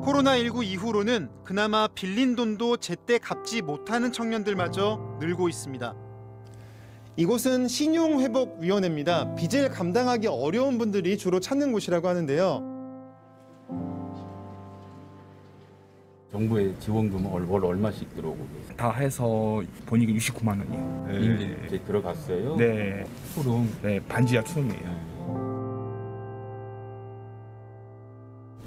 코로나19 이후로는 그나마 빌린 돈도 제때 갚지 못하는 청년들마저 늘고 있습니다. 이곳은 신용회복위원회입니다. 빚을 감당하기 어려운 분들이 주로 찾는 곳이라고 하는데요. 정부의 지원금은 월 얼마씩 들어오고 계세요? 다 해서 보니까 69만 원이요. 이미 이제 들어갔어요? 네. 수능? 네, 반지하 수능이에요.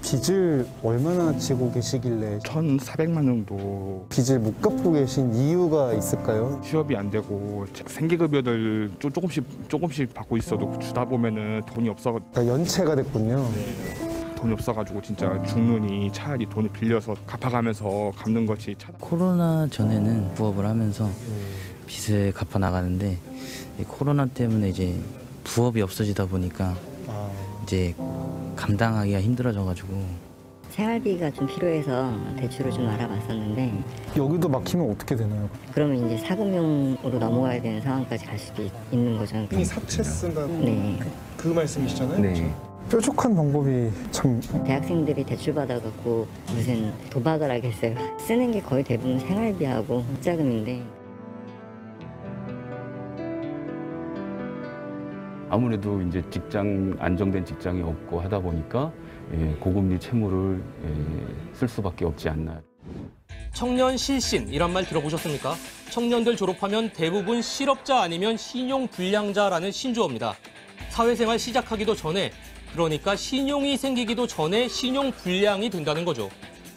빚을 얼마나 지고 계시길래 1,400만 정도. 빚을 못 갚고 계신 이유가 있을까요? 취업이 안 되고 생계급여들 조금씩 받고 있어도 주다 보면은 돈이 없어. 그러니까 연체가 됐군요. 돈이 없어가지고 진짜 죽느니 차라리 돈을 빌려서 갚아가면서 갚는 것이 코로나 전에는 부업을 하면서 빚을 갚아 나가는데 코로나 때문에 이제 부업이 없어지다 보니까 이제 감당하기가 힘들어져가지고 생활비가 좀 필요해서 대출을 좀 알아봤었는데 여기도 막히면 어떻게 되나요? 그러면 이제 사금융으로 넘어가야 되는 상황까지 갈 수도 있는 거죠. 이미 사채 쓴다 네. 그 말씀이시잖아요. 네. 뾰족한 방법이 참. 대학생들이 대출 받아갖고 무슨 도박을 하겠어요. 쓰는 게 거의 대부분 생활비하고 학자금인데 아무래도 이제 안정된 직장이 없고 하다 보니까 고금리 채무를 쓸 수밖에 없지 않나. 청년 실신 이란 말 들어보셨습니까? 청년들 졸업하면 대부분 실업자 아니면 신용불량자라는 신조어입니다. 사회생활 시작하기도 전에, 그러니까 신용이 생기기도 전에 신용불량이 된다는 거죠.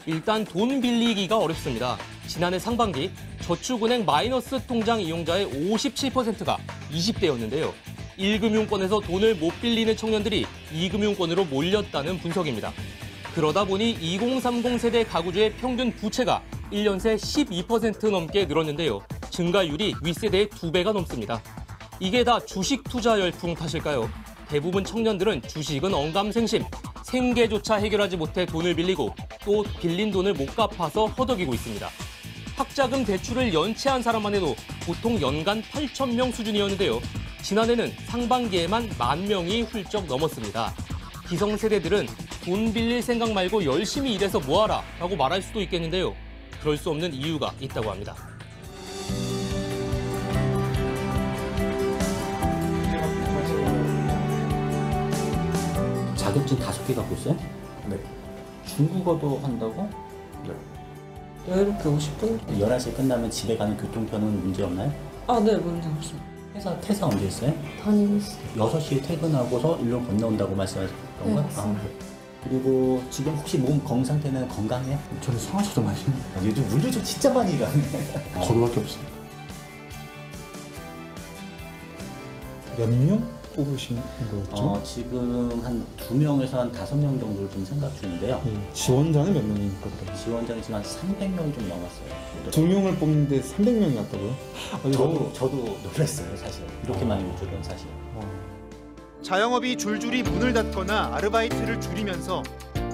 일단 돈 빌리기가 어렵습니다. 지난해 상반기 저축은행 마이너스 통장 이용자의 57%가 20대였는데요. 1금융권에서 돈을 못 빌리는 청년들이 2금융권으로 몰렸다는 분석입니다. 그러다 보니 2030 세대 가구주의 평균 부채가 1년 새 12% 넘게 늘었는데요. 증가율이 윗세대의 2배가 넘습니다. 이게 다 주식 투자 열풍 탓일까요? 대부분 청년들은 주식은 언감생심, 생계조차 해결하지 못해 돈을 빌리고 또 빌린 돈을 못 갚아서 허덕이고 있습니다. 학자금 대출을 연체한 사람만 해도 보통 연간 8,000명 수준이었는데요. 지난해는 상반기에만 10,000명이 훌쩍 넘었습니다. 기성세대들은 돈 빌릴 생각 말고 열심히 일해서 모아라 라고 말할 수도 있겠는데요. 그럴 수 없는 이유가 있다고 합니다. 자격증 5개 갖고 있어요? 네. 중국어도 한다고? 네. 이렇게 50분? 11시에 끝나면 집에 가는 교통편은 문제 없나요? 아, 네, 문제 없습니다. 퇴사 언제 했어요? 다니고 있어요. 6시에 퇴근하고서 일로 건너온다고 말씀하셨던 네, 거? 맞습니다. 그리고 지금 혹시 몸 건강 상태는 건강해요? 저는 상하차도 많이 해요. 요즘 물도 좀 진짜 많이 가네. 저도밖에 없어요. 몇 명 뽑으신 거였죠? 지금 한 2명에서 한 5명 정도를 좀 생각 중인데요. 지원자는 몇 명이거든요? 지원자는 지금 한 300명이 좀 넘었어요. 2명을 뽑는데 300명이 왔다고요? 저도 놀랐어요, 사실. 이렇게 많이 올 줄은 사실. 자영업이 줄줄이 문을 닫거나 아르바이트를 줄이면서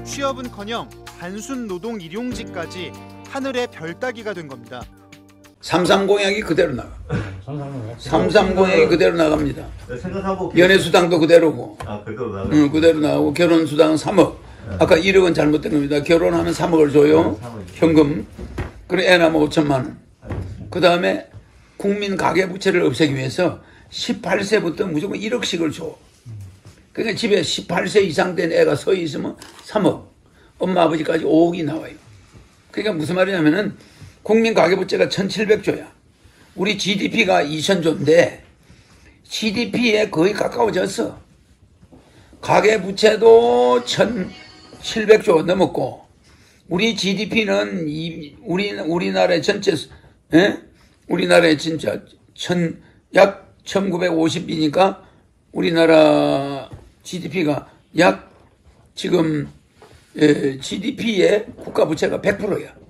취업은커녕 단순 노동 일용직까지 하늘의 별 따기가 된 겁니다. 3.3 공약이 그대로 나가. 3.3 공약이 그대로 나갑니다. 연애수당도 그대로고. 그대로 나가요? 그대로 나가고 결혼수당은 3억. 아까 1억은 잘못된 겁니다. 결혼하면 3억을 줘요. 현금. 그리고 애 낳으면 5천만 원. 그 다음에 국민 가계부채를 없애기 위해서 18세부터 무조건 1억씩을 줘. 그러니까 집에 18세 이상 된 애가 서 있으면 3억. 엄마 아버지까지 5억이 나와요. 그러니까 무슨 말이냐면은 국민 가계부채가 1,700조야. 우리 GDP가 2,000조인데 GDP에 거의 가까워졌어. 가계부채도 1,700조 넘었고 우리 GDP는 우리나라의 전체 우리나라의 진짜 약 1950이니까 우리나라 GDP가 약 지금 GDP의 국가부채가 100%야.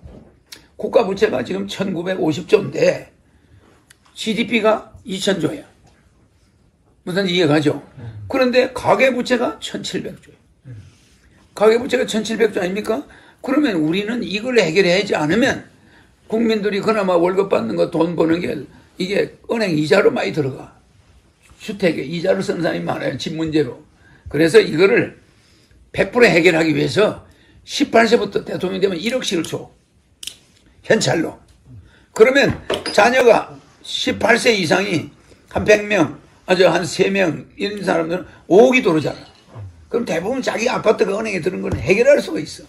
국가부채가 지금 1950조인데 GDP가 2000조야. 무슨 이해가죠? 그런데 가계부채가 1700조야. 가계부채가 1700조 아닙니까? 그러면 우리는 이걸 해결하지 않으면 국민들이 그나마 월급 받는 거 돈 버는 게 이게 은행 이자로 많이 들어가. 주택에 이자를 쓰는 사람이 많아요. 집 문제로. 그래서 이거를 100% 해결하기 위해서 18세부터 대통령 되면 1억씩을 줘. 현찰로. 그러면 자녀가 18세 이상이 한 100명, 한 3명 이런 사람들은 5억이 들어오잖아. 그럼 대부분 자기 아파트가 은행에 드는 건 해결할 수가 있어.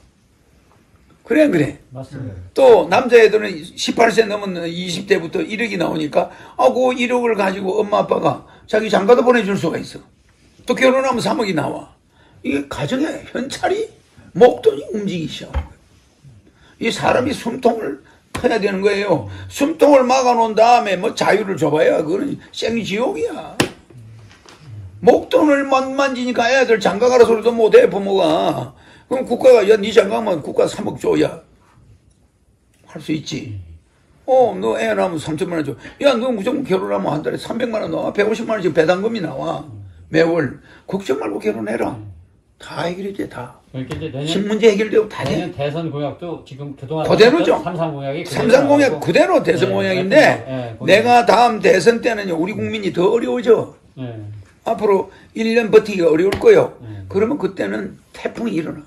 그래 안 그래? 맞습니다. 또 남자애들은 18세 넘은 20대부터 1억이 나오니까 그 1억을 가지고 엄마 아빠가 자기 장가도 보내줄 수가 있어. 또 결혼하면 3억이 나와. 이게 가정의 현찰이 목돈이 움직이기 시작하는 거예요. 이 사람이 숨통을 터야 되는 거예요. 숨통을 막아놓은 다음에 뭐 자유를 줘봐야 그건 생지옥이야. 목돈을 못 만지니까 애들 장가가라 소리도 못해 부모가. 그럼 국가가 야 네 장가면 국가 3억 줘야 할 수 있지. 너 애 낳으면 3천만 원 줘. 야 너 무조건 결혼하면 한 달에 300만 원 나와. 150만 원씩 배당금이 나와. 매월. 걱정 말고 결혼해라. 다 해결이 돼 다. 신문제 해결되고 다 돼. 대선 공약도 지금 그동안 그대로죠. 삼삼 공약이 삼삼 공약 그대로 대선 공약인데 내가 다음 대선 때는요 우리 국민이 더 어려워져. 앞으로 1년 버티기가 어려울 거예요. 그러면 그때는 태풍이 일어나.